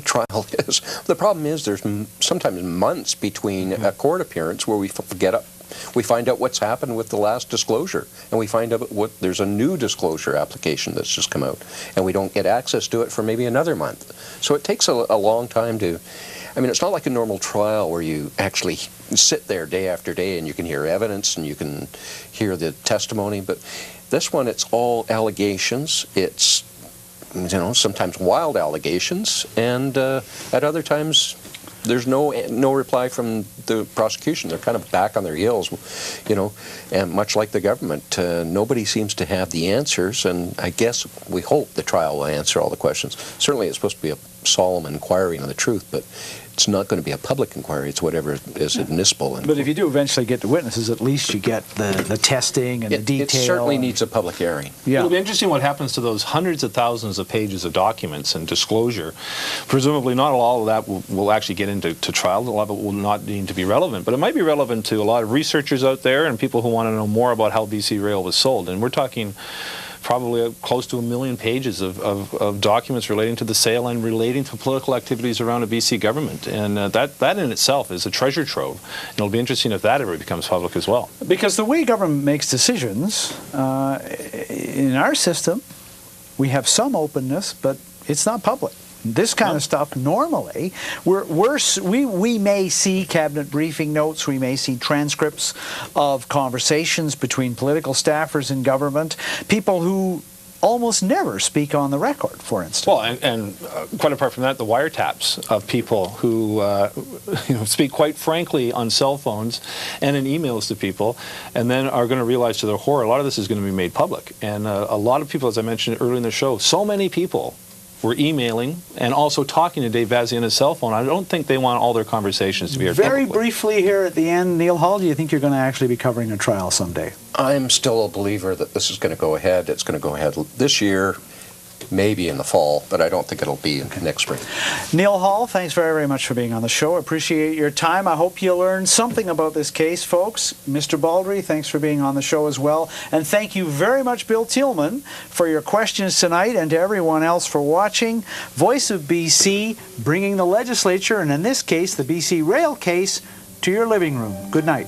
trial is. The problem is there's sometimes months between a court appearance where we find out what's happened with the last disclosure, and we find out there's a new disclosure application that's just come out, and we don't get access to it for maybe another month. So it takes a long time to, I mean, it's not like a normal trial where you actually sit there day after day and you can hear evidence and you can hear the testimony, but this one, it's all allegations. It's, you know, sometimes wild allegations, and at other times there's no reply from the prosecution. They're kind of back on their heels, you know, and much like the government, nobody seems to have the answers, and I guess we hope the trial will answer all the questions. Certainly it's supposed to be a solemn inquiry into the truth, but it's not going to be a public inquiry. It's whatever is admissible. But if you do eventually get the witnesses, at least you get the testing and the detail. It certainly needs a public airing. Yeah. It'll be interesting what happens to those hundreds of thousands of pages of documents and disclosure. Presumably not all of that will actually get into trial. A lot of it will not deem to be relevant. But it might be relevant to a lot of researchers out there and people who want to know more about how BC Rail was sold. And we're talking probably close to 1 million pages of documents relating to the sale and relating to political activities around the BC government. And that in itself is a treasure trove. And it'll be interesting if that ever becomes public as well. Because the way government makes decisions, in our system, we have some openness, but it's not public. This kind of stuff, normally, we may see cabinet briefing notes, we may see transcripts of conversations between political staffers in government, people who almost never speak on the record, for instance. Well, and quite apart from that, the wiretaps of people who you know, speak quite frankly on cell phones and in emails to people, and then are going to realize to their horror, a lot of this is going to be made public. And a lot of people, as I mentioned earlier in the show, so many people were emailing and also talking to Dave Vazzy on his cell phone. I don't think they want all their conversations to be heard Very publicly. briefly here at the end, Neil Hall, do you think you're going to actually be covering a trial someday? I'm still a believer that this is going to go ahead. It's going to go ahead this year, maybe in the fall, but I don't think it'll be next spring. Neil Hall, thanks very, very much for being on the show. Appreciate your time. I hope you learned something about this case, folks. Mr. Baldry, thanks for being on the show as well. And thank you very much, Bill Tieleman, for your questions tonight, and to everyone else for watching. Voice of BC, bringing the legislature, and in this case, the BC Rail case, to your living room. Good night.